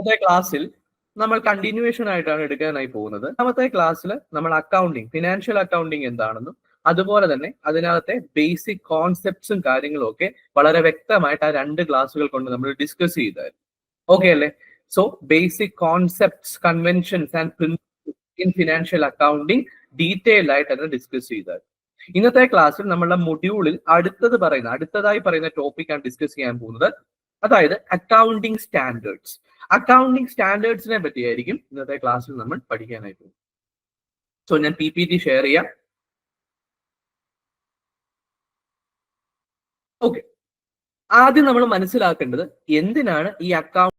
ഇന്നത്തെ ക്ലാസ്സിൽ നമ്മൾ കണ്ടിന്യൂവേഷൻ ആയിട്ടാണ് എടുക്കാനായി പോകുന്നത്. രണ്ടാമത്തെ ക്ലാസ്സിൽ നമ്മൾ അക്കൗണ്ടിങ്, ഫിനാൻഷ്യൽ അക്കൗണ്ടിങ് എന്താണെന്നും അതുപോലെ തന്നെ അതിനകത്തെ ബേസിക് കോൺസെപ്റ്റ്സും കാര്യങ്ങളും ഒക്കെ വളരെ വ്യക്തമായിട്ട് ആ 2 ക്ലാസ്സുകൾ കൊണ്ട് നമ്മൾ ഡിസ്കസ് ചെയ്തായിരുന്നു. ഓക്കെ അല്ലേ? So basic concepts, conventions and principles in financial accounting detailed ആയിട്ട് അത് ഡിസ്കസ് ചെയ്തായിരുന്നു. ഇന്നത്തെ ക്ലാസ്സിൽ നമ്മളുടെ മൊഡ്യൂളിൽ അടുത്തതായി പറയുന്ന ടോപ്പിക്കാണ് ഡിസ്കസ് ചെയ്യാൻ പോകുന്നത്. അതായത് അക്കൗണ്ടിങ് സ്റ്റാൻഡേർഡ്സ്. അക്കൗണ്ടിങ് സ്റ്റാൻഡേർഡ്സിനെ പറ്റിയായിരിക്കും ഇന്നത്തെ ക്ലാസ്സിൽ നമ്മൾ പഠിക്കാനായി പോകുന്നത്. സോ ഞാൻ PPT ഷെയർ ചെയ്യാം. ഓക്കെ, ആദ്യം നമ്മൾ മനസ്സിലാക്കേണ്ടത് എന്തിനാണ് ഈ അക്കൗണ്ടിങ്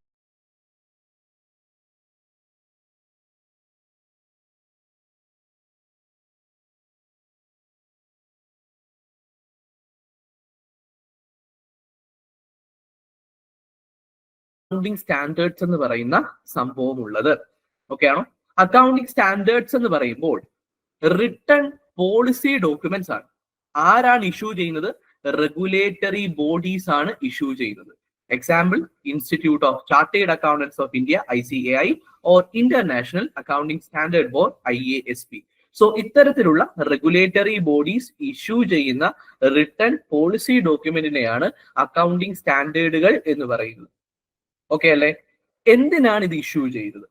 സ്റ്റാൻഡേർഡ്സ് എന്ന് പറയുന്ന സംഭവം ഉള്ളത്. ഓക്കെ ആണോ? അക്കൗണ്ടിങ് സ്റ്റാൻഡേർഡ്സ് എന്ന് പറയുമ്പോൾ റിട്ടൺ പോളിസി ഡോക്യുമെന്റ്സ് ആണ്. ആരാണ് ഇഷ്യൂ ചെയ്യുന്നത്? റെഗുലേറ്ററി ബോഡീസ് ആണ് ഇഷ്യൂ ചെയ്യുന്നത്. Example, institute of chartered accountants of India ICAI or international accounting standard board IASB. So ഇത്തരത്തിലുള്ള റെഗുലേറ്ററി ബോഡീസ് ഇഷ്യൂ ചെയ്യുന്ന റിട്ടൺ പോളിസി ഡോക്യുമെന്റിനെയാണ് അക്കൗണ്ടിങ് സ്റ്റാൻഡേർഡുകൾ എന്ന് പറയുന്നത്. ഓക്കെ അല്ലേ? എന്തിനാണ് ഇത് ഇഷ്യൂ ചെയ്തത്?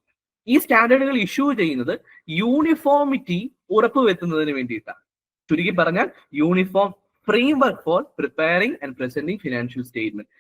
ഈ സ്റ്റാൻഡേർഡുകൾ ഇഷ്യൂ ചെയ്യുന്നത് യൂണിഫോമിറ്റി ഉറപ്പുവരുത്തുന്നതിന് വേണ്ടിയിട്ടാണ്. ചുരുക്കി പറഞ്ഞാൽ uniform framework four preparing and presenting financial statement.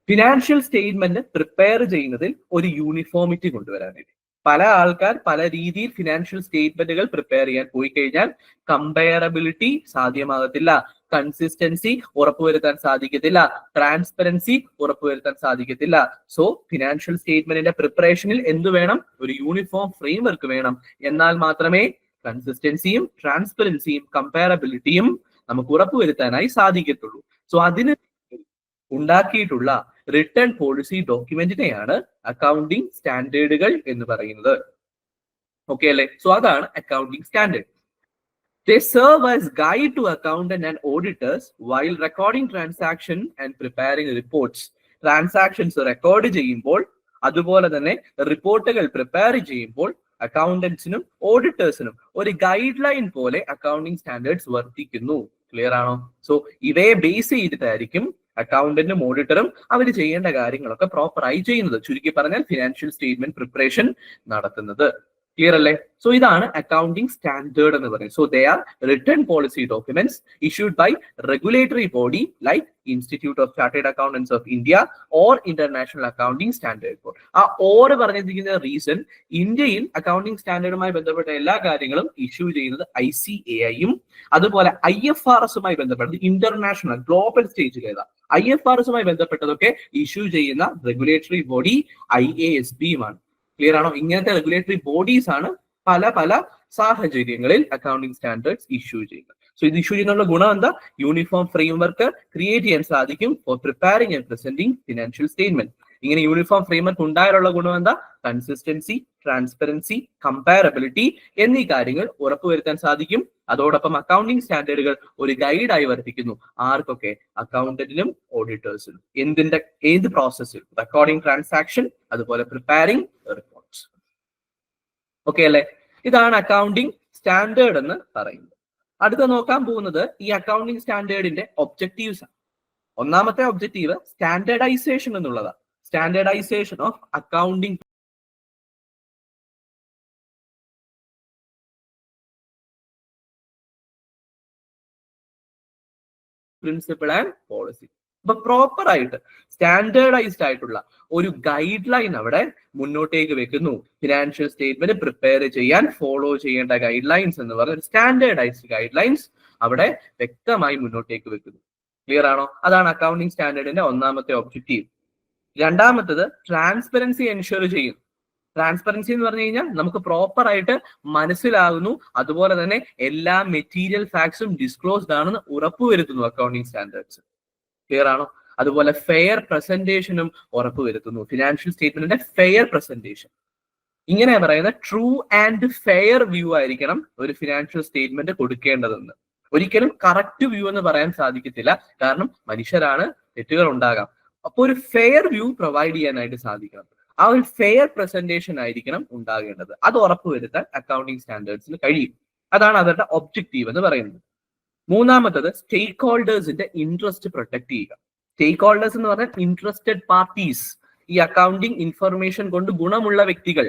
Financial statement prepare ചെയ്യുന്നതിൽ ഒരു യൂണിഫോമിറ്റി കൊണ്ടുവരാനായിട്ട്. പല ആൾക്കാർ പല രീതിയിൽ ഫിനാൻഷ്യൽ സ്റ്റേറ്റ്മെന്റുകൾ പ്രിപ്പയർ ചെയ്യാൻ പോയി കഴിഞ്ഞാൽ കമ്പയറബിലിറ്റി സാധ്യമാകത്തില്ല, കൺസിസ്റ്റൻസി ഉറപ്പുവരുത്താൻ സാധിക്കത്തില്ല, ട്രാൻസ്പെറൻസി ഉറപ്പുവരുത്താൻ സാധിക്കത്തില്ല. സോ ഫിനാൻഷ്യൽ സ്റ്റേറ്റ്മെന്റിന്റെ പ്രിപ്പറേഷനിൽ എന്ത് വേണം? ഒരു യൂണിഫോം ഫ്രെയിംവർക്ക് വേണം. എന്നാൽ മാത്രമേ കൺസിസ്റ്റൻസിയും ട്രാൻസ്പെറൻസിയും കമ്പയറബിലിറ്റിയും നമുക്ക് ഉറപ്പുവരുത്താനായി സാധിക്കത്തുള്ളൂ. സോ അതിന് ഉണ്ടാക്കിയിട്ടുള്ള റിട്ടേൺ പോളിസി ഡോക്യുമെന്റിനെയാണ് അക്കൗണ്ടിങ് സ്റ്റാൻഡേർഡുകൾ എന്ന് പറയുന്നത്. ഓക്കെ അല്ലേ? സോ അതാണ് accounting standard. They serve as guide to accountant and auditors while recording transaction and preparing reports. Transactions record ചെയ്യുമ്പോൾ അതുപോലെ തന്നെ റിപ്പോർട്ടുകൾ പ്രിപ്പയർ ചെയ്യുമ്പോൾ അക്കൗണ്ടൻസിനും ഓഡിറ്റേഴ്സിനും ഒരു ഗൈഡ് ലൈൻ പോലെ അക്കൗണ്ടിങ് സ്റ്റാൻഡേർഡ്സ് വർത്തിക്കുന്നു. ക്ലിയർ ആണോ? സോ ഇവയെ ബേസ് ചെയ്തിട്ടായിരിക്കും അക്കൗണ്ടന്റും ഓഡിറ്ററും അവർ ചെയ്യേണ്ട കാര്യങ്ങളൊക്കെ പ്രോപ്പറായി ചെയ്യുന്നത്. ചുരുക്കി പറഞ്ഞാൽ ഫിനാൻഷ്യൽ സ്റ്റേറ്റ്മെന്റ് പ്രിപ്പറേഷൻ നടത്തുന്നത്. ക്ലിയർ അല്ലേ? സോ ഇതാണ് അക്കൗണ്ടിങ് സ്റ്റാൻഡേർഡ് എന്ന് പറയുന്നത്. So they are written policy documents issued by regulatory body like institute of chartered accountants of India or international accounting standard board. ആ ഓർ പറഞ്ഞിരിക്കുന്ന റീസൺ, ഇന്ത്യയിൽ accounting സ്റ്റാൻഡേർഡുമായി ബന്ധപ്പെട്ട എല്ലാ കാര്യങ്ങളും ഇഷ്യൂ ചെയ്യുന്നത് ICAI-യും അതുപോലെ IFRS-ഉമായി ബന്ധപ്പെട്ടത് ഇന്റർനാഷണൽ ഗ്ലോബൽ സ്റ്റേജിലേതാ. IFRS-ഉമായി ബന്ധപ്പെട്ടതൊക്കെ ഇഷ്യൂ ചെയ്യുന്ന റെഗുലേറ്ററി ബോഡി IASB-യുമാണ്. ക്ലിയർ ആണോ? ഇങ്ങനത്തെ റെഗുലേറ്ററി ബോഡീസ് ആണ് പല പല സാഹചര്യങ്ങളിൽ അക്കൗണ്ടിങ് സ്റ്റാൻഡേർഡ്സ് ഇഷ്യൂ ചെയ്യുന്നത്. സോ ഇത് ഇഷ്യൂ ചെയ്യുന്നുള്ള ഗുണം എന്താ? യൂണിഫോം ഫ്രെയിംവർക്ക് ക്രിയേറ്റ് ചെയ്യാൻ സാധിക്കും four preparing and presenting financial statement. ഇങ്ങനെ യൂണിഫോം ഫ്രെയിംവർക്ക് ഉണ്ടായാലുള്ള ഗുണം എന്താ? കൺസിസ്റ്റൻസി, ട്രാൻസ്പെറൻസി, കമ്പാരബിലിറ്റി എന്നീ കാര്യങ്ങൾ ഉറപ്പുവരുത്താൻ സാധിക്കും. അതോടൊപ്പം അക്കൗണ്ടിങ് സ്റ്റാൻഡേർഡുകൾ ഒരു ഗൈഡായി വർത്തിക്കുന്നു. ആർക്കൊക്കെ? അക്കൗണ്ടന്റിനും ഓഡിറ്റേഴ്സിനും. ഏത് പ്രോസസ്സിൽ? റെക്കോർഡിംഗ് ട്രാൻസാക്ഷൻ അതുപോലെ പ്രിപ്പയറിംഗ് റിപ്പോർട്ട്സ്. ഓക്കെ അല്ലേ? ഇതാണ് അക്കൗണ്ടിംഗ് സ്റ്റാൻഡേർഡ് എന്ന് പറയുന്നത്. അടുത്ത നോക്കാൻ പോകുന്നത് ഈ അക്കൗണ്ടിംഗ് സ്റ്റാൻഡേർഡിന്റെ ഒബ്ജക്റ്റീവ്സ് ആണ്. ഒന്നാമത്തെ ഒബ്ജക്റ്റീവ് സ്റ്റാൻഡേർഡൈസേഷൻ എന്നുള്ളതാണ്. Standardisation of accounting principle and policy. അപ്പൊ പ്രോപ്പർ ആയിട്ട് സ്റ്റാൻഡേർഡൈസ്ഡ് ആയിട്ടുള്ള ഒരു ഗൈഡ് ലൈൻ അവിടെ മുന്നോട്ടേക്ക് വെക്കുന്നു. ഫിനാൻഷ്യൽ സ്റ്റേറ്റ്മെന്റ് പ്രിപ്പയർ ചെയ്യാൻ ഫോളോ ചെയ്യേണ്ട ഗൈഡ് ലൈൻസ് എന്ന് പറഞ്ഞ സ്റ്റാൻഡേർഡൈസ്ഡ് ഗൈഡ് ലൈൻസ് അവിടെ വ്യക്തമായി മുന്നോട്ടേക്ക് വെക്കുന്നു. ക്ലിയർ ആണോ? അതാണ് അക്കൗണ്ടിംഗ് സ്റ്റാൻഡേർഡിന്റെ ഒന്നാമത്തെ ഒബ്ജക്റ്റീവ്. രണ്ടാമത്തത് ട്രാൻസ്പെറൻസി എൻഷുർ ചെയ്യും. ട്രാൻസ്പെറൻസി എന്ന് പറഞ്ഞു കഴിഞ്ഞാൽ നമുക്ക് പ്രോപ്പർ ആയിട്ട് മനസ്സിലാകുന്നു, അതുപോലെ തന്നെ എല്ലാ മെറ്റീരിയൽ ഫാക്ട്സും ഡിസ്ക്ലോസ്ഡ് ആണെന്ന് ഉറപ്പുവരുത്തുന്നു അക്കൗണ്ടിംഗ് സ്റ്റാൻഡേർഡ്സ്. ക്ലിയർ ആണോ? അതുപോലെ ഫെയർ പ്രസന്റേഷനും ഉറപ്പുവരുത്തുന്നു. ഫിനാൻഷ്യൽ സ്റ്റേറ്റ്മെന്റിന്റെ ഫെയർ പ്രസന്റേഷൻ. ഇങ്ങനെ പറയുന്ന ട്രൂ ആൻഡ് ഫെയർ വ്യൂ ആയിരിക്കണം ഒരു ഫിനാൻഷ്യൽ സ്റ്റേറ്റ്മെന്റ് കൊടുക്കേണ്ടതെന്ന്. ഒരിക്കലും കറക്റ്റ് വ്യൂ എന്ന് പറയാൻ സാധിക്കത്തില്ല, കാരണം മനുഷ്യരാണ്, തെറ്റുകൾ ഉണ്ടാകാം. അപ്പോൾ ഒരു ഫെയർ വ്യൂ പ്രൊവൈഡ് ചെയ്യാനായിട്ട് സാധിക്കണം. ആ ഒരു ഫെയർ പ്രസന്റേഷൻ ആയിരിക്കണം ഉണ്ടാകേണ്ടത്. അത് ഉറപ്പുവരുത്താൻ അക്കൗണ്ടിങ് സ്റ്റാൻഡേർഡ്സിന് കഴിയും. അതാണ് അവരുടെ ഒബ്ജക്റ്റീവ് എന്ന് പറയുന്നത്. മൂന്നാമത്തത് സ്റ്റേക്ക് ഹോൾഡേഴ്സിന്റെ ഇൻട്രസ്റ്റ് പ്രൊട്ടക്ട് ചെയ്യുക. സ്റ്റേക്ക് ഹോൾഡേഴ്സ് എന്ന് പറഞ്ഞാൽ ഇൻട്രസ്റ്റഡ് പാർട്ടീസ്, ഈ അക്കൗണ്ടിങ് ഇൻഫർമേഷൻ കൊണ്ട് ഗുണമുള്ള വ്യക്തികൾ.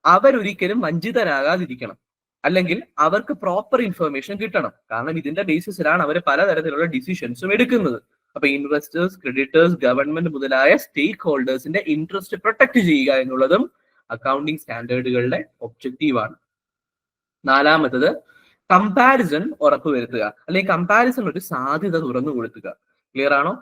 അവരൊരിക്കലും വഞ്ചിതരാകാതിരിക്കണം, അല്ലെങ്കിൽ അവർക്ക് പ്രോപ്പർ ഇൻഫർമേഷൻ കിട്ടണം. കാരണം ഇതിന്റെ ബേസിസിലാണ് അവർ പലതരത്തിലുള്ള ഡിസിഷൻസും എടുക്കുന്നത്. അപ്പൊ ഇൻവെസ്റ്റേഴ്സ്, ക്രെഡിറ്റേഴ്സ്, ഗവൺമെന്റ് മുതലായ സ്റ്റേക്ക് ഹോൾഡേഴ്സിന്റെ ഇൻട്രസ്റ്റ് പ്രൊട്ടക്ട് ചെയ്യുക എന്നുള്ളതും അക്കൗണ്ടിങ് സ്റ്റാൻഡേർഡുകളുടെ ഒബ്ജക്റ്റീവാണ്. നാലാമത്തത് കമ്പാരിസൺ ഉറപ്പുവരുത്തുക, അല്ലെങ്കിൽ കമ്പാരിസൺ ഒരു സാധ്യത തുറന്നു കൊടുക്കുക. ക്ലിയർ ആണോ?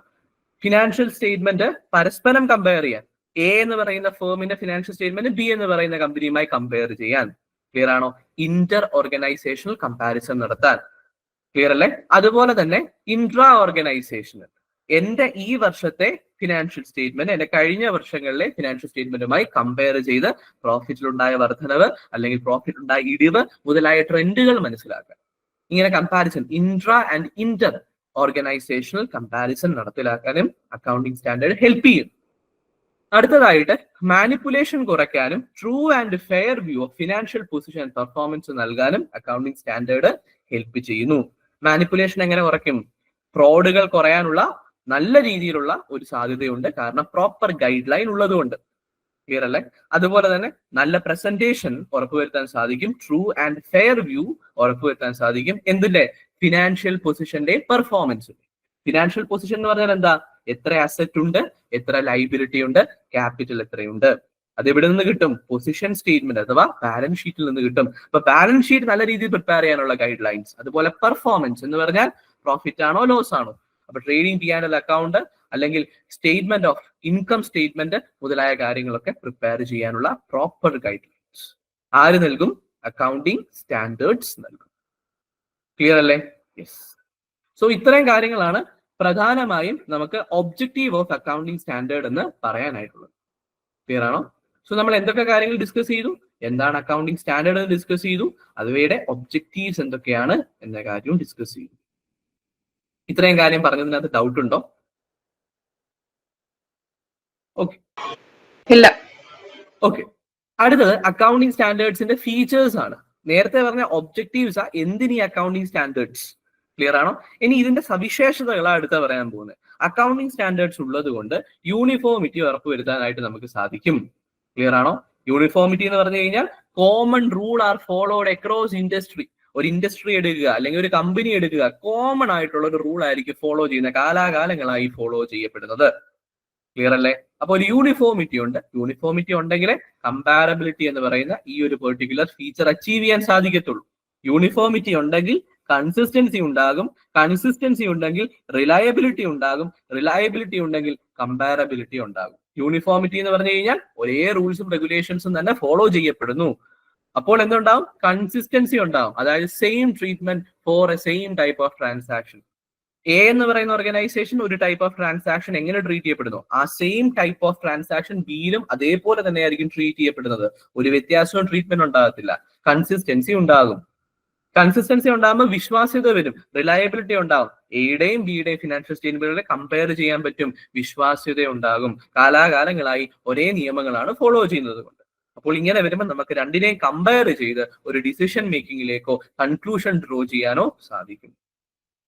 ഫിനാൻഷ്യൽ സ്റ്റേറ്റ്മെന്റ് പരസ്പരം കമ്പയർ ചെയ്യാൻ, എ എന്ന് പറയുന്ന ഫേമിന്റെ ഫിനാൻഷ്യൽ സ്റ്റേറ്റ്മെന്റ് ബി എന്ന് പറയുന്ന കമ്പനിയുമായി കമ്പയർ ചെയ്യാൻ. ക്ലിയർ ആണോ? ഇന്റർ ഓർഗനൈസേഷണൽ കമ്പാരിസൺ നടത്താൻ. ക്ലിയർ അല്ലേ? അതുപോലെ തന്നെ ഇൻട്രാ ഓർഗനൈസേഷണൽ, എന്റെ ഈ വർഷത്തെ ഫിനാൻഷ്യൽ സ്റ്റേറ്റ്മെന്റ് എന്റെ കഴിഞ്ഞ വർഷങ്ങളിലെ ഫിനാൻഷ്യൽ സ്റ്റേറ്റ്മെന്റുമായി കമ്പയർ ചെയ്ത് പ്രോഫിറ്റിലുണ്ടായ വർധനവ് അല്ലെങ്കിൽ പ്രോഫിറ്റിലുണ്ടായ ഇടിവ് മുതലായ ട്രെൻഡുകൾ മനസ്സിലാക്കാൻ. ഇങ്ങനെ comparison, intra and Inter organisational comparison നടപ്പിലാക്കാനും അക്കൗണ്ടിങ് സ്റ്റാൻഡേർഡ് ഹെൽപ്പ് ചെയ്യും. അടുത്തതായിട്ട് മാനിപ്പുലേഷൻ കുറയ്ക്കാനും true and fair view of financial position performance നൽകാനും അക്കൗണ്ടിങ് സ്റ്റാൻഡേർഡ് ഹെൽപ്പ് ചെയ്യുന്നു. മാനിപ്പുലേഷൻ എങ്ങനെ കുറയ്ക്കും? ഫ്രോഡുകൾ കുറയാനുള്ള നല്ല രീതിയിലുള്ള ഒരു സാധ്യതയുണ്ട്, കാരണം പ്രോപ്പർ ഗൈഡ് ലൈൻ ഉള്ളതുകൊണ്ട്. ക്ലിയർ അല്ലേ? അതുപോലെ തന്നെ നല്ല പ്രസന്റേഷൻ ഉറപ്പുവരുത്താൻ സാധിക്കും, ട്രൂ ആൻഡ് ഫെയർ വ്യൂ ഉറപ്പുവരുത്താൻ സാധിക്കും. എന്തിന്റെ? ഫിനാൻഷ്യൽ പൊസിഷന്റെ പെർഫോമൻസ്. ഫിനാൻഷ്യൽ പൊസിഷൻ എന്ന് പറഞ്ഞാൽ എന്താ? എത്ര അസറ്റ് ഉണ്ട്, എത്ര ലൈബിലിറ്റി ഉണ്ട്, ക്യാപിറ്റൽ എത്രയുണ്ട്. അത് എവിടെ നിന്ന് കിട്ടും? പൊസിഷൻ സ്റ്റേറ്റ്മെന്റ് അഥവാ ബാലൻസ് ഷീറ്റിൽ നിന്ന് കിട്ടും. അപ്പൊ ബാലൻസ് ഷീറ്റ് നല്ല രീതിയിൽ പ്രിപ്പയർ ചെയ്യാനുള്ള ഗൈഡ് ലൈൻസ്. അതുപോലെ പെർഫോമൻസ് എന്ന് പറഞ്ഞാൽ പ്രോഫിറ്റ് ആണോ ലോസ് ആണോ. അപ്പൊ ട്രേഡിംഗ് P&L അക്കൗണ്ട് അല്ലെങ്കിൽ സ്റ്റേറ്റ്മെന്റ് ഓഫ് ഇൻകം സ്റ്റേറ്റ്മെന്റ് മുതലായ കാര്യങ്ങളൊക്കെ പ്രിപ്പയർ ചെയ്യാനുള്ള പ്രോപ്പർ ഗൈഡ് ലൈൻസ് ആര് നൽകും? അക്കൗണ്ടിങ് സ്റ്റാൻഡേർഡ്സ് നൽകും. ക്ലിയർ അല്ലേ? യെസ്. സോ ഇത്രയും കാര്യങ്ങളാണ് പ്രധാനമായും നമുക്ക് ഒബ്ജക്റ്റീവ് ഓഫ് അക്കൗണ്ടിങ് സ്റ്റാൻഡേർഡ് എന്ന് പറയാനായിട്ടുള്ളത്. ക്ലിയർ ആണോ? സോ നമ്മൾ എന്തൊക്കെ കാര്യങ്ങൾ ഡിസ്കസ് ചെയ്തു? എന്താണ് അക്കൗണ്ടിങ് സ്റ്റാൻഡേർഡ് എന്ന് ഡിസ്കസ് ചെയ്തു, അവയുടെ ഒബ്ജക്റ്റീവ്സ് എന്തൊക്കെയാണ് എന്ന കാര്യവും ഡിസ്കസ് ചെയ്തു. ഇത്രയും കാര്യം പറഞ്ഞതിനകത്ത് ഡൗട്ട് ഉണ്ടോ? ഓക്കെ, ഇല്ല. ഓക്കെ. അടുത്തത് അക്കൗണ്ടിങ് സ്റ്റാൻഡേർഡ്സിന്റെ ഫീച്ചേഴ്സ് ആണ്. നേരത്തെ പറഞ്ഞ ഒബ്ജക്റ്റീവ്സ് എന്തിനീ അക്കൗണ്ടിങ് സ്റ്റാൻഡേർഡ്സ്? ക്ലിയർ ആണോ? ഇനി ഇതിന്റെ സവിശേഷതകളാണ് അടുത്ത പറയാൻ പോകുന്നത്. അക്കൗണ്ടിങ് സ്റ്റാൻഡേർഡ്സ് ഉള്ളത് കൊണ്ട് യൂണിഫോമിറ്റി ഉറപ്പുവരുത്താനായിട്ട് നമുക്ക് സാധിക്കും. ക്ലിയർ ആണോ? യൂണിഫോമിറ്റി എന്ന് പറഞ്ഞു കഴിഞ്ഞാൽ common rule are followed across industry. ഒരു ഇൻഡസ്ട്രി എടുക്കുക അല്ലെങ്കിൽ ഒരു കമ്പനി എടുക്കുക, കോമൺ ആയിട്ടുള്ള ഒരു റൂൾ ആയിരിക്കും ഫോളോ ചെയ്യുന്നത്, കാലാകാലങ്ങളായി ഫോളോ ചെയ്യപ്പെടുന്നത്. ക്ലിയർ അല്ലേ? അപ്പോൾ ഒരു യൂണിഫോമിറ്റി ഉണ്ട്. യൂണിഫോമിറ്റി ഉണ്ടെങ്കിലേ കമ്പാരബിലിറ്റി എന്ന് പറയുന്ന ഈ ഒരു പെർട്ടിക്കുലർ ഫീച്ചർ അച്ചീവ് ചെയ്യാൻ സാധിക്കത്തുള്ളൂ. യൂണിഫോമിറ്റി ഉണ്ടെങ്കിൽ കൺസിസ്റ്റൻസി ഉണ്ടാകും, കൺസിസ്റ്റൻസി ഉണ്ടെങ്കിൽ റിലയബിലിറ്റി ഉണ്ടാകും, റിലയബിലിറ്റി ഉണ്ടെങ്കിൽ കമ്പാരബിലിറ്റി ഉണ്ടാകും. യൂണിഫോമിറ്റി എന്ന് പറഞ്ഞു കഴിഞ്ഞാൽ ഒരേ റൂൾസും റെഗുലേഷൻസും തന്നെ ഫോളോ ചെയ്യപ്പെടുന്നു. അപ്പോൾ എന്തുണ്ടാവും? കൺസിസ്റ്റൻസി ഉണ്ടാവും, അതായത് same treatment four A same type of transaction. A എന്ന് പറയുന്ന ഓർഗനൈസേഷൻ ഒരു ടൈപ്പ് ഓഫ് ട്രാൻസാക്ഷൻ എങ്ങനെ ട്രീറ്റ് ചെയ്യപ്പെടുന്നു, ആ സെയിം ടൈപ്പ് ഓഫ് ട്രാൻസാക്ഷൻ ബിയിലും അതേപോലെ തന്നെ ആയിരിക്കും ട്രീറ്റ് ചെയ്യപ്പെടുന്നത്. ഒരു വ്യത്യാസവും ട്രീറ്റ്മെന്റ് ഉണ്ടാകത്തില്ല. കൺസിസ്റ്റൻസി ഉണ്ടാകും. കൺസിസ്റ്റൻസി ഉണ്ടാകുമ്പോൾ വിശ്വാസ്യത വരും, റിലയബിലിറ്റി ഉണ്ടാകും. എയുടെയും ബിയുടെയും ഫിനാൻഷ്യൽ സ്റ്റേറ്റ്മെന്റുകളെ കമ്പയർ ചെയ്യാൻ പറ്റും, വിശ്വാസ്യത ഉണ്ടാകും. കാലാകാലങ്ങളായി ഒരേ നിയമങ്ങളാണ് ഫോളോ ചെയ്യുന്നത് കൊണ്ട്. അപ്പോൾ ഇങ്ങനെ വരുമ്പോൾ നമുക്ക് രണ്ടിനെയും കമ്പയർ ചെയ്ത് ഒരു ഡിസിഷൻ മേക്കിങ്ങിലേക്കോ കൺക്ലൂഷൻ ഡ്രോ ചെയ്യാനോ സാധിക്കും.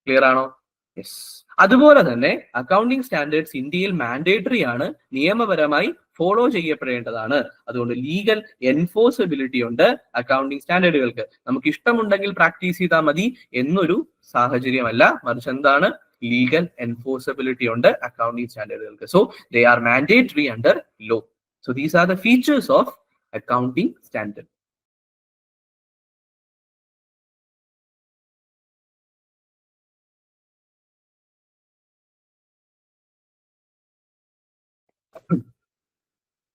ക്ലിയർ ആണോ? യെസ്. അതുപോലെ തന്നെ അക്കൗണ്ടിങ് സ്റ്റാൻഡേർഡ്സ് ഇന്ത്യയിൽ മാൻഡേറ്ററി ആണ്, നിയമപരമായി ഫോളോ ചെയ്യപ്പെടേണ്ടതാണ്. അതുകൊണ്ട് ലീഗൽ എൻഫോഴ്സബിലിറ്റി ഉണ്ട് അക്കൗണ്ടിങ് സ്റ്റാൻഡേർഡുകൾക്ക്. നമുക്ക് ഇഷ്ടമുണ്ടെങ്കിൽ പ്രാക്ടീസ് ചെയ്താൽ മതി എന്നൊരു സാഹചര്യമല്ല, മറിച്ച് എന്താണ്? ലീഗൽ എൻഫോഴ്സബിലിറ്റി ഉണ്ട് അക്കൗണ്ടിങ് സ്റ്റാൻഡേർഡുകൾക്ക്. So they are mandatory under law. So these are the features of accounting standard.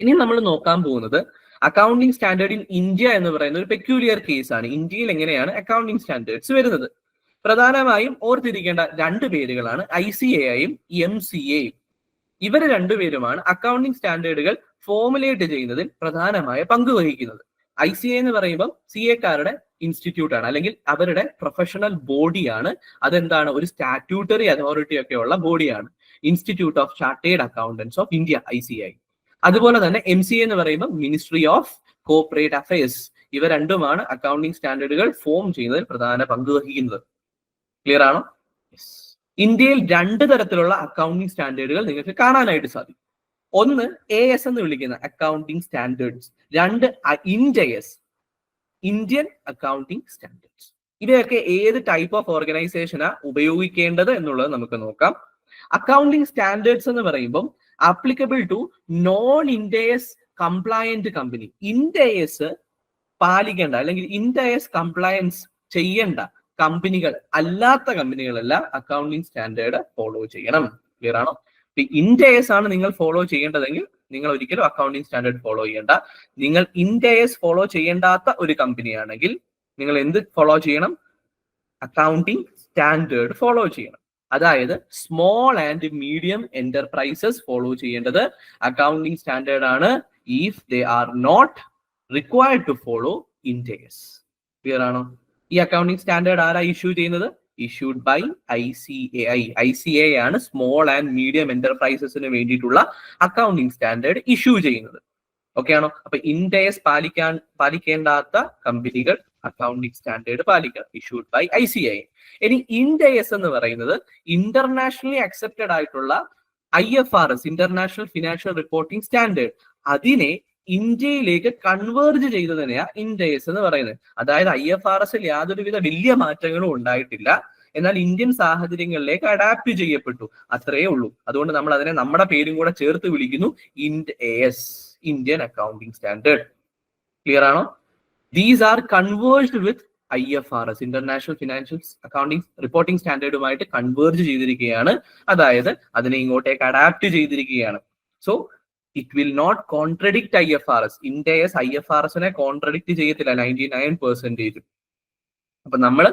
ഇനി നമ്മൾ നോക്കാൻ പോകുന്നത് അക്കൗണ്ടിങ് സ്റ്റാൻഡേർഡ് ഇൻ ഇന്ത്യ എന്ന് പറയുന്ന ഒരു പെക്യൂലിയർ കേസാണ്. ഇന്ത്യയിൽ എങ്ങനെയാണ് അക്കൗണ്ടിങ് സ്റ്റാൻഡേർഡ്സ് വരുന്നത്? പ്രധാനമായും ഓർത്തിരിക്കേണ്ട രണ്ട് പേരുകളാണ് ICAIയും MCAയും. ഇവർ രണ്ടുപേരുമാണ് അക്കൗണ്ടിങ് സ്റ്റാൻഡേർഡുകൾ ഫോർമുലേറ്റ് ചെയ്യുന്നതിൽ പ്രധാനമായ പങ്ക് വഹിക്കുന്നത്. ICAI എന്ന് പറയുമ്പോൾ CA-കാരുടെ ഇൻസ്റ്റിറ്റ്യൂട്ട് ആണ്, അല്ലെങ്കിൽ അവരുടെ പ്രൊഫഷണൽ ബോഡിയാണ്. അതെന്താണ്? ഒരു സ്റ്റാറ്റ്യൂട്ടറി അതോറിറ്റി ഒക്കെ ഉള്ള ബോഡിയാണ്. Institute of chartered accountants of India, ICAI. അതുപോലെ തന്നെ MCA എന്ന് പറയുമ്പോൾ മിനിസ്ട്രി ഓഫ് കോർപ്പറേറ്റ് അഫയേഴ്സ്. ഇവ രണ്ടുമാണ് അക്കൗണ്ടിംഗ് സ്റ്റാൻഡേർഡുകൾ ഫോം ചെയ്യുന്നതിൽ പ്രധാന പങ്ക് വഹിക്കുന്നത്. ക്ലിയർ ആണോ? ഇന്ത്യയിൽ 2 തരത്തിലുള്ള അക്കൗണ്ടിംഗ് സ്റ്റാൻഡേർഡുകൾ നിങ്ങൾക്ക് കാണാനായിട്ട് സാധിക്കും. ഒന്ന് AS എന്ന് വിളിക്കുന്ന accounting standards, 2 INDAS, Indian accounting standards. ഇവയൊക്കെ ഏത് ടൈപ്പ് ഓഫ് ഓർഗനൈസേഷനാ ഉപയോഗിക്കേണ്ടത് എന്നുള്ളത് നമുക്ക് നോക്കാം. അക്കൗണ്ടിംഗ് സ്റ്റാൻഡേർഡ്സ് എന്ന് പറയുമ്പോൾ applicable to non INDAS compliant company. INDAS പാലിക്കേണ്ട അല്ലെങ്കിൽ INDAS കംപ്ലയൻസ് ചെയ്യേണ്ട കമ്പനികൾ അല്ലാത്ത കമ്പനികളെല്ലാം അക്കൗണ്ടിംഗ് സ്റ്റാൻഡേർഡ് ഫോളോ ചെയ്യണം. ക്ലിയർ ആണോ? INDAS ആണ് നിങ്ങൾ ഫോളോ ചെയ്യേണ്ടതെങ്കിൽ നിങ്ങൾ ഒരിക്കലും അക്കൗണ്ടിംഗ് സ്റ്റാൻഡേർഡ് ഫോളോ ചെയ്യേണ്ട. നിങ്ങൾ INDAS ഫോളോ ചെയ്യേണ്ടാത്ത ഒരു കമ്പനിയാണെങ്കിൽ നിങ്ങൾ എന്ത് ഫോളോ ചെയ്യണം? അക്കൗണ്ടിംഗ് സ്റ്റാൻഡേർഡ് ഫോളോ ചെയ്യണം. അതായത് small and medium enterprises follow ചെയ്യേണ്ടത് അക്കൗണ്ടിംഗ് സ്റ്റാൻഡേർഡ് ആണ്. If they are not required to follow INDAS. Clear ആണോ? ഈ അക്കൗണ്ടിംഗ് സ്റ്റാൻഡേർഡ് ആരാ ഇഷ്യൂ ചെയ്യുന്നത്? Issued by ICAI. ICAI ആണ് സ്മോൾ ആൻഡ് മീഡിയം എന്റർപ്രൈസസിന് വേണ്ടിയിട്ടുള്ള അക്കൗണ്ടിംഗ് സ്റ്റാൻഡേർഡ് ഇഷ്യൂ ചെയ്യുന്നത്. ഓക്കെ ആണോ? അപ്പൊ INDAS പാലിക്കേണ്ടാത്ത കമ്പനികൾ അക്കൗണ്ടിംഗ് സ്റ്റാൻഡേർഡ് പാലിക്കണം. Issued by ICAI. ഇനി INDAS എന്ന് പറയുന്നത് ഇന്റർനാഷണലി അക്സെപ്റ്റഡ് ആയിട്ടുള്ള IFRS, international financial reporting standard, അതിനെ ഇന്ത്യയിലേക്ക് കൺവേർജ് ചെയ്തതിനെയാ INDAS എന്ന് പറയുന്നത്. അതായത് IFRSൽ യാതൊരുവിധ വലിയ മാറ്റങ്ങളും ഉണ്ടായിട്ടില്ല, എന്നാൽ ഇന്ത്യൻ സാഹചര്യങ്ങളിലേക്ക് അഡാപ്റ്റ് ചെയ്യപ്പെട്ടു, അത്രയേ ഉള്ളൂ. അതുകൊണ്ട് നമ്മൾ അതിനെ നമ്മുടെ പേരും കൂടെ ചേർത്ത് വിളിക്കുന്നു INDAS, Indian accounting standard. Clear ആണോ? These are converged with IFRS, international financial accounting reporting സ്റ്റാൻഡേർഡുമായിട്ട് കൺവേർജ് ചെയ്തിരിക്കുകയാണ്. അതായത് അതിനെ ഇങ്ങോട്ടേക്ക് അഡാപ്റ്റ് ചെയ്തിരിക്കുകയാണ്. So it will not contradict IFRS. INDAS IFRSനെ കോൺട്രഡിക്ട് ചെയ്യത്തില്ല 99%. അപ്പൊ നമ്മൾ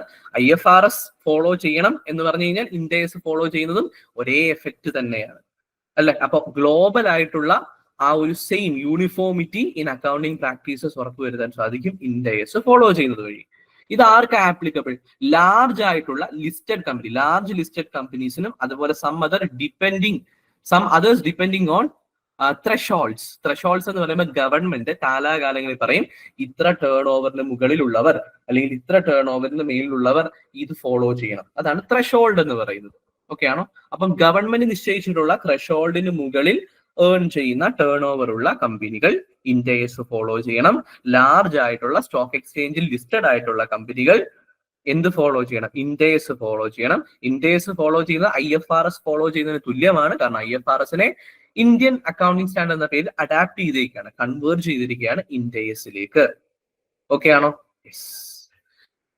IFRS ഫോളോ ചെയ്യണം എന്ന് പറഞ്ഞു കഴിഞ്ഞാൽ INDAS ഫോളോ ചെയ്യുന്നതും ഒരേ എഫക്റ്റ് തന്നെയാണ്, അല്ലെ? അപ്പൊ ഗ്ലോബൽ ആയിട്ടുള്ള ആ ഒരു same uniformity in accounting practices ഉറപ്പുവരുത്താൻ സാധിക്കും INDAS ഫോളോ ചെയ്യുന്നത് വഴി. ഇത് ആർക്ക് ആപ്ലിക്കബിൾ? ലാർജ് ആയിട്ടുള്ള ലിസ്റ്റഡ് കമ്പനി, ലാർജ് ലിസ്റ്റഡ് കമ്പനീസിനും അതുപോലെ സം അതേഴ്സ് ഡിപ്പെൻഡിങ് ഓൺ ത്രഷോൾഡ്സ് എന്ന് പറയുമ്പോൾ ഗവൺമെന്റ് കാലാകാലങ്ങളിൽ പറയും ഇത്ര ടേൺ ഓവറിന് മുകളിലുള്ളവർ അല്ലെങ്കിൽ ഇത്ര ടേൺ ഓവറിന് മേലിലുള്ളവർ ഇത് ഫോളോ ചെയ്യണം. അതാണ് ത്രഷോൾഡ് എന്ന് പറയുന്നത്. ഓക്കെ ആണോ? അപ്പം ഗവൺമെന്റ് നിശ്ചയിച്ചിട്ടുള്ള ത്രഷോൾഡിന് മുകളിൽ ഏൺ ചെയ്യുന്ന ടേൺ ഓവർ ഉള്ള കമ്പനികൾ INDAS ഫോളോ ചെയ്യണം. ലാർജ് ആയിട്ടുള്ള സ്റ്റോക്ക് എക്സ്ചേഞ്ചിൽ ലിസ്റ്റഡ് ആയിട്ടുള്ള കമ്പനികൾ എന്ത് ഫോളോ ചെയ്യണം? INDAS ഫോളോ ചെയ്യണം. INDAS ഫോളോ ചെയ്യുന്നത് IFRS ഫോളോ ചെയ്യുന്നതിന് തുല്യമാണ്. കാരണം IFRSനെ ഇന്ത്യൻ അക്കൗണ്ടിംഗ് സ്റ്റാൻഡേർഡ് എന്ന പേരിൽ അഡാപ്റ്റ് ചെയ്തിരിക്കുകയാണ്, കൺവേർട്ട് ചെയ്തിരിക്കുകയാണ് INDASലേക്ക്. ഓക്കെ ആണോ?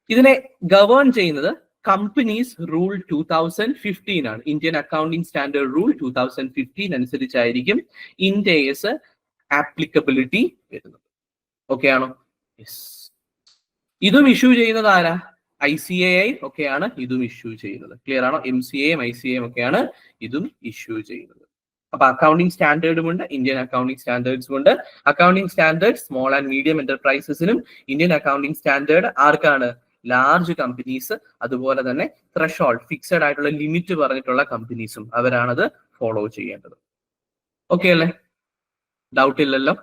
ഇതിനെ ഗവേൺ ചെയ്യുന്നത് കമ്പനീസ് റൂൾ 2015 ആണ്. ഇന്ത്യൻ അക്കൗണ്ടിംഗ് സ്റ്റാൻഡേർഡ് റൂൾ 2015 അനുസരിച്ചായിരിക്കും INDAS ആപ്ലിക്കബിലിറ്റി വരുന്നത്. ഓക്കെ ആണോ? ഇതും ഇഷ്യൂ ചെയ്യുന്നത് ആരാ? ICAI ഒക്കെയാണ് ഇതും ഇഷ്യൂ ചെയ്യുന്നത്. ക്ലിയർ ആണോ? MCAയും ICAയും ഒക്കെയാണ് ഇതും ഇഷ്യൂ ചെയ്യുന്നത്. അപ്പൊ അക്കൗണ്ടിംഗ് സ്റ്റാൻഡേർഡും ഉണ്ട്, ഇന്ത്യൻ അക്കൗണ്ടിംഗ് സ്റ്റാൻഡേർഡ്സും ഉണ്ട്. Accounting standard small and medium എന്റർപ്രൈസസിനും, ഇന്ത്യൻ അക്കൗണ്ടിംഗ് സ്റ്റാൻഡേർഡ് ആർക്കാണ്? ലാർജ് കമ്പനീസ്, അതുപോലെ തന്നെ ത്രഷോൾഡ് ഫിക്സഡ് ആയിട്ടുള്ള ലിമിറ്റ് പറഞ്ഞിട്ടുള്ള കമ്പനീസും അവരാണത് ഫോളോ ചെയ്യേണ്ടത്. ഓക്കെ അല്ലേ? ഡൗട്ട് ഇല്ലല്ലോ?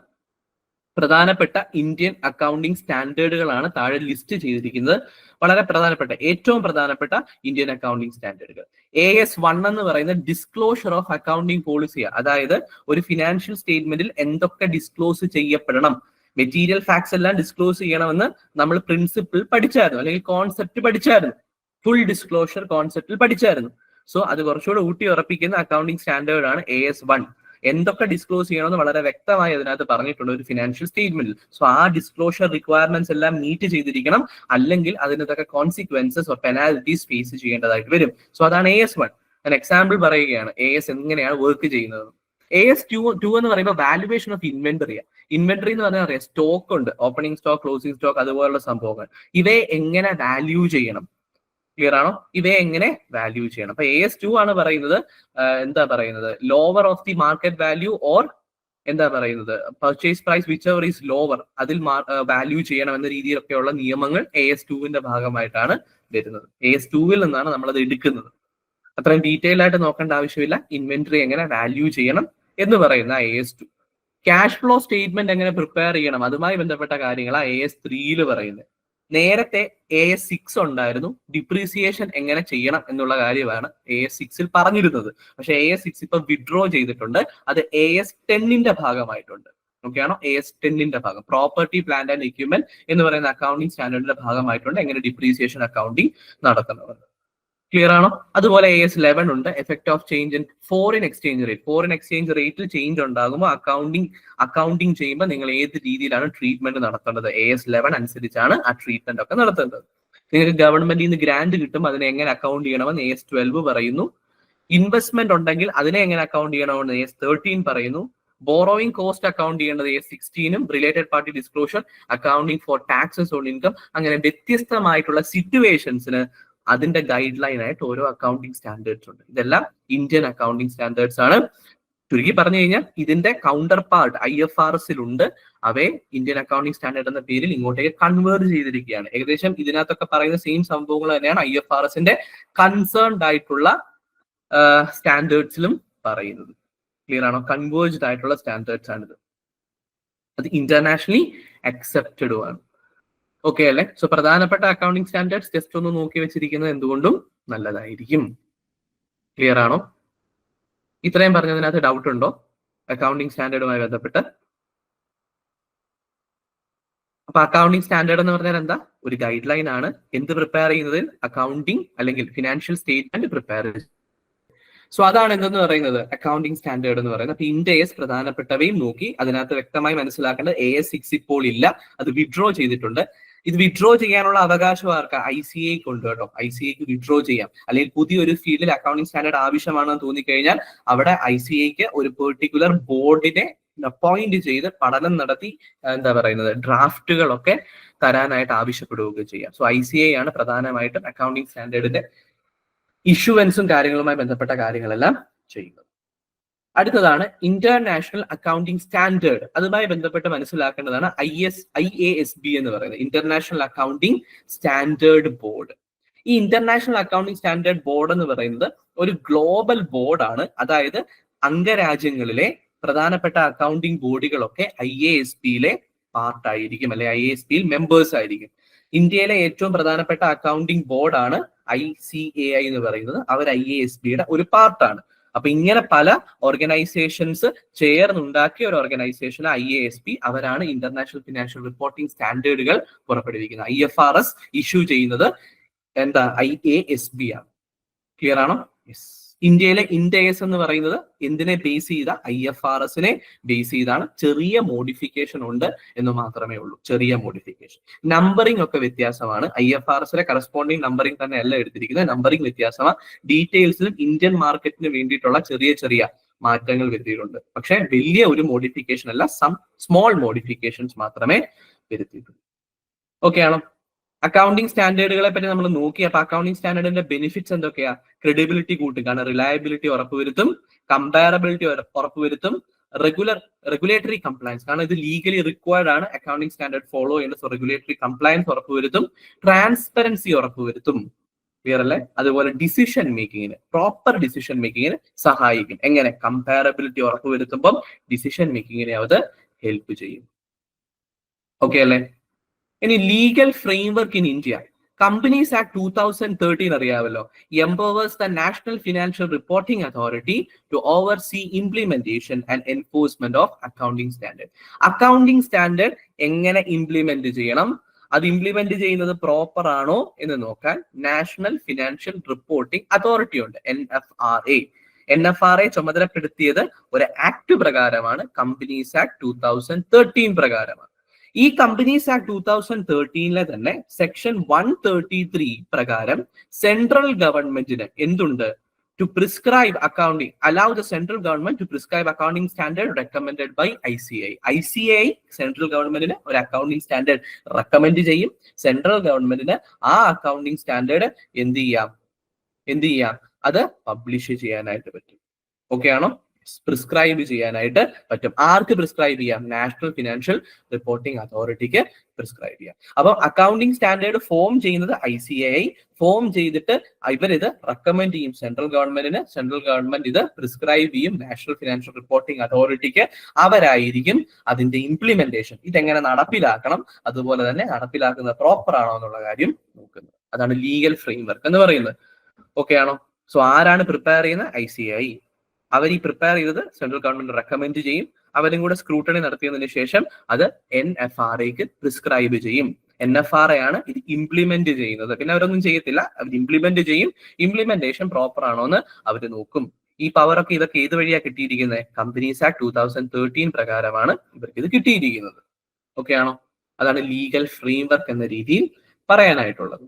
പ്രധാനപ്പെട്ട ഇന്ത്യൻ അക്കൗണ്ടിംഗ് സ്റ്റാൻഡേർഡുകളാണ് താഴെ ലിസ്റ്റ് ചെയ്തിരിക്കുന്നത്. വളരെ പ്രധാനപ്പെട്ട, ഏറ്റവും പ്രധാനപ്പെട്ട ഇന്ത്യൻ അക്കൗണ്ടിംഗ് സ്റ്റാൻഡേർഡുകൾ. AS1 എന്ന് പറയുന്നത് ഡിസ്ക്ലോഷർ ഓഫ് അക്കൗണ്ടിംഗ് പോളിസിയാണ്. അതായത് ഒരു ഫിനാൻഷ്യൽ സ്റ്റേറ്റ്മെന്റിൽ എന്തൊക്കെ ഡിസ്ക്ലോസ് ചെയ്യപ്പെടണം, മെറ്റീരിയൽ ഫാക്ട്സ് എല്ലാം ഡിസ്ക്ലോസ് ചെയ്യണമെന്ന് നമ്മൾ പ്രിൻസിപ്പിൾ പഠിച്ചായിരുന്നു, അല്ലെങ്കിൽ കോൺസെപ്റ്റ് പഠിച്ചായിരുന്നു, ഫുൾ ഡിസ്ക്ലോഷർ കോൺസെപ്റ്റിൽ പഠിച്ചായിരുന്നു. സോ അത് കുറച്ചുകൂടെ ഊട്ടി ഉറപ്പിക്കുന്ന അക്കൗണ്ടിംഗ് സ്റ്റാൻഡേർഡ് ആണ് AS1. എന്തൊക്കെ ഡിസ്ക്ലോസ് ചെയ്യണമെന്ന് വളരെ വ്യക്തമായി അതിനകത്ത് പറഞ്ഞിട്ടുണ്ട് ഒരു ഫിനാൻഷ്യൽ സ്റ്റേറ്റ്മെന്റിൽ. സോ ആ ഡിസ്ക്ലോഷർ റിക്വയർമെന്റ്സ് എല്ലാം മീറ്റ് ചെയ്തിരിക്കണം, അല്ലെങ്കിൽ അതിനൊക്കെ കോൺസിക്വൻസസ് ഓർ പെനാൽറ്റീസ് ഫേസ് ചെയ്യേണ്ടതായിട്ട് വരും. സോ അതാണ് AS1. ഞാൻ എക്സാമ്പിൾ പറയുകയാണ് AS എങ്ങനെയാണ് വർക്ക് ചെയ്യുന്നത്. AS2 എന്ന് പറയുമ്പോൾ വാല്യുവേഷൻ ഓഫ് ഇൻവെന്ററി. ഇൻവെന്ററി എന്ന് പറഞ്ഞാൽ അറിയാം, സ്റ്റോക്ക് ഉണ്ട്, ഓപ്പണിംഗ് സ്റ്റോക്ക്, ക്ലോസിംഗ് സ്റ്റോക്ക്, അതുപോലുള്ള സംഭവങ്ങൾ. ഇവയെ എങ്ങനെ വാല്യൂ ചെയ്യണം? ക്ലിയർ ആണോ? ഇവയെ എങ്ങനെ വാല്യൂ ചെയ്യണം? അപ്പൊ AS2 ആണ് പറയുന്നത്, എന്താ പറയുന്നത്, lower of the market value or എന്താ പറയുന്നത് purchase price whichever is lower, അതിൽ വാല്യൂ ചെയ്യണം എന്ന രീതിയിലൊക്കെയുള്ള നിയമങ്ങൾ AS2വിന്റെ ഭാഗമായിട്ടാണ് വരുന്നത്. AS2വിൽ നിന്നാണ് നമ്മളത് എടുക്കുന്നത്. അത്രയും ഡീറ്റെയിൽ ആയിട്ട് നോക്കേണ്ട ആവശ്യമില്ല. ഇൻവെന്ററി എങ്ങനെ വാല്യൂ ചെയ്യണം എന്ന് പറയുന്ന AS2. ക്യാഷ് ഫ്ലോ സ്റ്റേറ്റ്മെന്റ് എങ്ങനെ പ്രിപ്പയർ ചെയ്യണം അതുമായി ബന്ധപ്പെട്ട കാര്യങ്ങളാണ് AS3 പറയുന്നത്. നേരത്തെ AS6 ഉണ്ടായിരുന്നു, ഡിപ്രീസിയേഷൻ എങ്ങനെ ചെയ്യണം എന്നുള്ള കാര്യമാണ് AS6 പറഞ്ഞിരുന്നത്. പക്ഷെ AS6 ഇപ്പൊ വിഡ്രോ ചെയ്തിട്ടുണ്ട്, അത് AS10 ഭാഗമായിട്ടുണ്ട്. ഓക്കെയാണോ? AS10 ഭാഗം പ്രോപ്പർട്ടി പ്ലാന്റ് ആൻഡ് എക്യുപ്മെന്റ് എന്ന് പറയുന്ന അക്കൗണ്ടിങ് സ്റ്റാൻഡേർഡിന്റെ ഭാഗമായിട്ടുണ്ട് എങ്ങനെ ഡിപ്രീസിയേഷൻ അക്കൗണ്ടിങ് നടത്തുന്നത്. ക്ലിയർ ആണോ? അതുപോലെ AS11 ഉണ്ട്, effect of change in foreign exchange rate. Foreign exchange റേറ്റിൽ ചേഞ്ച് ഉണ്ടാകുമ്പോൾ അക്കൗണ്ടിങ് ചെയ്യുമ്പോൾ നിങ്ങൾ ഏത് രീതിയിലാണ് ട്രീറ്റ്മെന്റ് നടത്തേണ്ടത്, AS11 അനുസരിച്ചാണ് ആ ട്രീറ്റ്മെന്റ് ഒക്കെ നടത്തേണ്ടത്. നിങ്ങൾക്ക് ഗവൺമെന്റിൽ നിന്ന് ഗ്രാന്റ് കിട്ടും, അതിനെ എങ്ങനെ അക്കൗണ്ട് ചെയ്യണമെന്ന് AS12 പറയുന്നു. ഇൻവെസ്റ്റ്മെന്റ് ഉണ്ടെങ്കിൽ അതിനെ എങ്ങനെ അക്കൗണ്ട് ചെയ്യണമെന്ന് AS13 പറയുന്നു. ബോറോയിങ് കോസ്റ്റ് അക്കൗണ്ട് ചെയ്യേണ്ടത് AS16ഉം, related party disclosure, accounting for taxes on income, അങ്ങനെ വ്യത്യസ്തമായിട്ടുള്ള സിറ്റുവേഷൻസിന് അതിന്റെ ഗൈഡ് ലൈൻ ആയിട്ട് ഓരോ അക്കൗണ്ടിങ് സ്റ്റാൻഡേർഡ്സ് ഉണ്ട്. ഇതെല്ലാം ഇന്ത്യൻ അക്കൗണ്ടിങ് സ്റ്റാൻഡേർഡ്സ് ആണ്. ചുരുക്കി പറഞ്ഞു കഴിഞ്ഞാൽ ഇതിന്റെ കൗണ്ടർ പാർട്ട് IFRS ഉണ്ട്. അവയെ ഇന്ത്യൻ അക്കൗണ്ടിങ് സ്റ്റാൻഡേർഡ് എന്ന പേരിൽ ഇങ്ങോട്ടേക്ക് കൺവേർട്ട് ചെയ്തിരിക്കുകയാണ്. ഏകദേശം ഇതിനകത്തൊക്കെ പറയുന്ന സെയിം സംഭവങ്ങൾ തന്നെയാണ് IFRSന്റെ കൺസേൺഡ് ആയിട്ടുള്ള സ്റ്റാൻഡേർഡ്സിലും പറയുന്നത്. ക്ലിയർ ആണോ? കൺവേർജ്ഡ് ആയിട്ടുള്ള സ്റ്റാൻഡേർഡ്സ് ആണിത്. അത് ഇന്റർനാഷണലി അക്സെപ്റ്റഡും ആണ്. ഓക്കെ അല്ലെ? സോ പ്രധാനപ്പെട്ട അക്കൗണ്ടിങ് സ്റ്റാൻഡേർഡ്സ് ജസ്റ്റ് ഒന്ന് നോക്കി വെച്ചിരിക്കുന്നത് എന്തുകൊണ്ടും നല്ലതായിരിക്കും. ക്ലിയർ ആണോ? ഇത്രയും പറഞ്ഞതിനകത്ത് ഡൗട്ട് ഉണ്ടോ അക്കൗണ്ടിങ് സ്റ്റാൻഡേർഡുമായി ബന്ധപ്പെട്ട്? അപ്പൊ അക്കൗണ്ടിങ് സ്റ്റാൻഡേർഡ് എന്ന് പറഞ്ഞാൽ എന്താ? ഒരു ഗൈഡ് ലൈൻ ആണ്. എന്ത് പ്രിപ്പയർ ചെയ്യുന്നതിൽ? അക്കൗണ്ടിങ് അല്ലെങ്കിൽ ഫിനാൻഷ്യൽ സ്റ്റേറ്റ്മെന്റ് പ്രിപ്പയർ ചെയ്യുന്നത്. സോ അതാണ് എന്തെന്ന് പറയുന്നത് അക്കൗണ്ടിങ് സ്റ്റാൻഡേർഡ് എന്ന് പറയുന്നത്. അപ്പൊ ഇന്ത്യ AS പ്രധാനപ്പെട്ടവയും നോക്കി. അതിനകത്ത് വ്യക്തമായി മനസ്സിലാക്കേണ്ടത് AS6 ഇപ്പോൾ ഇല്ല, അത് വിഡ്രോ ചെയ്തിട്ടുണ്ട്. ഇത് വിഡ്രോ ചെയ്യാനുള്ള അവകാശം ആർക്കാ? ICAക്ക് ഉണ്ട് കേട്ടോ. ICAക്ക് വിഡ്രോ ചെയ്യാം. അല്ലെങ്കിൽ പുതിയൊരു ഫീൽഡിൽ അക്കൗണ്ടിങ് സ്റ്റാൻഡേർഡ് ആവശ്യമാണെന്ന് തോന്നിക്കഴിഞ്ഞാൽ അവിടെ ICAക്ക് ഒരു പെർട്ടിക്കുലർ ബോർഡിനെ അപ്പോയിന്റ് ചെയ്ത് പഠനം നടത്തി എന്താ പറയുന്നത് ഡ്രാഫ്റ്റുകളൊക്കെ തരാനായിട്ട് ആവശ്യപ്പെടുകയൊക്കെ ചെയ്യാം. സോ ICA ആണ് പ്രധാനമായിട്ടും അക്കൗണ്ടിങ് സ്റ്റാൻഡേർഡിന്റെ ഇഷ്യൂവൻസും കാര്യങ്ങളുമായി ബന്ധപ്പെട്ട കാര്യങ്ങളെല്ലാം ചെയ്യുന്നത്. അടുത്തതാണ് ഇന്റർനാഷണൽ അക്കൗണ്ടിങ് സ്റ്റാൻഡേർഡ്. അതുമായി ബന്ധപ്പെട്ട് മനസ്സിലാക്കേണ്ടതാണ് IASB എന്ന് പറയുന്നത്, ഇന്റർനാഷണൽ അക്കൗണ്ടിങ് സ്റ്റാൻഡേർഡ് ബോർഡ്. ഈ ഇന്റർനാഷണൽ അക്കൗണ്ടിങ് സ്റ്റാൻഡേർഡ് ബോർഡ് എന്ന് പറയുന്നത് ഒരു ഗ്ലോബൽ ബോർഡാണ്. അതായത് അംഗരാജ്യങ്ങളിലെ പ്രധാനപ്പെട്ട അക്കൗണ്ടിങ് ബോഡികളൊക്കെ IASBയിലെ പാർട്ടായിരിക്കും, അല്ലെ IASBയിൽ മെമ്പേഴ്സ് ആയിരിക്കും. ഇന്ത്യയിലെ ഏറ്റവും പ്രധാനപ്പെട്ട അക്കൗണ്ടിങ് ബോർഡാണ് ICAI എന്ന് പറയുന്നത്. അവർ IASBയുടെ ഒരു പാർട്ടാണ്. അപ്പൊ ഇങ്ങനെ പല ഓർഗനൈസേഷൻസ് ചേർന്നുണ്ടാക്കിയ ഒരു ഓർഗനൈസേഷൻ IASB. അവരാണ് ഇന്റർനാഷണൽ ഫിനാൻഷ്യൽ റിപ്പോർട്ടിംഗ് സ്റ്റാൻഡേർഡുകൾ പുറപ്പെടുവിക്കുന്നത്. IFRS ഇഷ്യൂ ചെയ്യുന്നത് എന്താ? IASB ആണ്. ക്ലിയർ ആണോ? യെസ്. ഇന്ത്യയിലെ IND-AS എന്ന് പറയുന്നത് എന്തിനെ ബേസ് ചെയ്ത? IFRSനെ ബേസ് ചെയ്താണ്. ചെറിയ മോഡിഫിക്കേഷൻ ഉണ്ട് എന്ന് മാത്രമേ ഉള്ളൂ, ചെറിയ മോഡിഫിക്കേഷൻ. നമ്പറിംഗ് ഒക്കെ വ്യത്യാസമാണ്. IFRSലെ കറസ്പോണ്ടിങ് നമ്പറിംഗ് തന്നെ അല്ല എടുത്തിരിക്കുന്നത്, നമ്പറിംഗ് വ്യത്യാസമാണ്. ഡീറ്റെയിൽസിലും ഇന്ത്യൻ മാർക്കറ്റിന് വേണ്ടിയിട്ടുള്ള ചെറിയ ചെറിയ മാറ്റങ്ങൾ വരുത്തിയിട്ടുണ്ട്. പക്ഷെ വലിയ ഒരു മോഡിഫിക്കേഷൻ അല്ല, സം സ്മോൾ മോഡിഫിക്കേഷൻസ് മാത്രമേ വരുത്തിയിട്ടുള്ളൂ. ഓക്കെ ആണോ? അക്കൗണ്ടിങ് സ്റ്റാൻഡേർഡുകളെ പറ്റി നമ്മൾ നോക്കി. അപ്പൊ അക്കൗണ്ടിങ് സ്റ്റാൻഡേർഡിന്റെ ബെനിഫിറ്റ്സ് എന്തൊക്കെയാ? ക്രെഡിബിലിറ്റി കൂട്ടും, കാരണം റിലയബിലിറ്റി ഉറപ്പുവരുത്തും, കമ്പാരബിലിറ്റി ഉറപ്പുവരുത്തും, റെഗുലേറ്ററി കംപ്ലയൻസ്, കാരണം ഇത് ലീഗലി റിക്വയർഡ് ആണ്, അക്കൗണ്ടിങ് സ്റ്റാൻഡേർഡ് ഫോളോ ചെയ്യുന്ന. സോ റെഗുലേറ്ററി കംപ്ലയൻസ് ഉറപ്പുവരുത്തും, ട്രാൻസ്പെറൻസി ഉറപ്പുവരുത്തും. ക്ലിയർ അല്ലേ? അതുപോലെ ഡിസിഷൻ മേക്കിങ്ങിന്, പ്രോപ്പർ ഡിസിഷൻ മേക്കിങ്ങിന് സഹായിക്കും. എങ്ങനെ? കമ്പാരബിലിറ്റി ഉറപ്പുവരുത്തുമ്പോൾ ഡിസിഷൻ മേക്കിങ്ങിനെ അത് ഹെൽപ്പ് ചെയ്യും. ഓക്കെ അല്ലേ? ഇനി legal framework in India. Companies act 2013 അറിയാമല്ലോ, empowers the national financial reporting authority to oversee implementation and enforcement of accounting standard. Accounting standard എങ്ങനെ ഇംപ്ലിമെന്റ് ചെയ്യണം, അത് ഇംപ്ലിമെന്റ് ചെയ്യുന്നത് പ്രോപ്പർ ആണോ എന്ന് നോക്കാൻ നാഷണൽ ഫിനാൻഷ്യൽ റിപ്പോർട്ടിംഗ് അതോറിറ്റി ഉണ്ട്, NFRA. NFRA ചുമതലപ്പെടുത്തിയത് ഒരു ആക്ട് പ്രകാരമാണ്, കമ്പനീസ് ആക്ട് 2013 പ്രകാരമാണ്. ഈ കമ്പനീസ് ആക്ട് 2013 തന്നെ സെക്ഷൻ 133 പ്രകാരം സെൻട്രൽ ഗവൺമെന്റിന് എന്തുണ്ട്? To prescribe accounting, allow the central government to prescribe accounting standard recommended by ICAI. ICAI central ഗവൺമെന്റിന് ഒരു അക്കൗണ്ടിംഗ് സ്റ്റാൻഡേർഡ് റെക്കമെൻഡ് ചെയ്യും. സെൻട്രൽ ഗവൺമെന്റിന് ആ അക്കൗണ്ടിംഗ് സ്റ്റാൻഡേർഡ് എന്ത് ചെയ്യാം? അത് പബ്ലിഷ് ചെയ്യാനായിട്ട് പറ്റും. ഓക്കെ ആണോ? പ്രിസ്ക്രൈബ് ചെയ്യാനായിട്ട് പറ്റും. ആർക്ക് പ്രിസ്ക്രൈബ് ചെയ്യാം? നാഷണൽ ഫിനാൻഷ്യൽ റിപ്പോർട്ടിംഗ് അതോറിറ്റിക്ക് പ്രിസ്ക്രൈബ് ചെയ്യാം. അപ്പൊ അക്കൗണ്ടിംഗ് സ്റ്റാൻഡേർഡ് ഫോം ചെയ്യുന്നത് ICAI, ഫോം ചെയ്തിട്ട് ഇവരിത് റെക്കമെൻഡ് ചെയ്യും സെൻട്രൽ ഗവൺമെന്റിന്, സെൻട്രൽ ഗവൺമെന്റ് ഇത് പ്രിസ്ക്രൈബ് ചെയ്യും നാഷണൽ ഫിനാൻഷ്യൽ റിപ്പോർട്ടിംഗ് അതോറിറ്റിക്ക്. അവരായിരിക്കും അതിന്റെ ഇംപ്ലിമെന്റേഷൻ, ഇതെങ്ങനെ നടപ്പിലാക്കണം, അതുപോലെ തന്നെ നടപ്പിലാക്കുന്നത് പ്രോപ്പർ ആണോ എന്നുള്ള കാര്യം നോക്കുന്നത്. അതാണ് ലീഗൽ ഫ്രെയിംവർക്ക് എന്ന് പറയുന്നത്. ഓക്കെ ആണോ? സോ ആരാണ് പ്രിപ്പയർ ചെയ്യുന്നത്? ICAI. അവർ ഈ പ്രിപ്പയർ ചെയ്തത് സെൻട്രൽ ഗവൺമെന്റ് റെക്കമെൻഡ് ചെയ്യും. അവരും കൂടെ സ്ക്രൂട്ടണി നടത്തിയതിനു ശേഷം അത് NFRAക്ക് പ്രിസ്ക്രൈബ് ചെയ്യും. NFRA ആണ് ഇത് ഇംപ്ലിമെന്റ് ചെയ്യുന്നത്. പിന്നെ അവരൊന്നും ചെയ്യത്തില്ല, അവർ ഇംപ്ലിമെന്റ് ചെയ്യും. ഇംപ്ലിമെന്റേഷൻ പ്രോപ്പർ ആണോ എന്ന് അവർ നോക്കും. ഈ പവർ ഒക്കെ ഇതൊക്കെ ഏത് വഴിയാണ് കിട്ടിയിരിക്കുന്നത്? കമ്പനീസ് ആക്ട് 2013 പ്രകാരമാണ് ഇവർക്ക് ഇത് കിട്ടിയിരിക്കുന്നത്. ഓക്കെ ആണോ? അതാണ് ലീഗൽ ഫ്രെയിംവർക്ക് എന്ന രീതിയിൽ പറയാനായിട്ടുള്ളത്.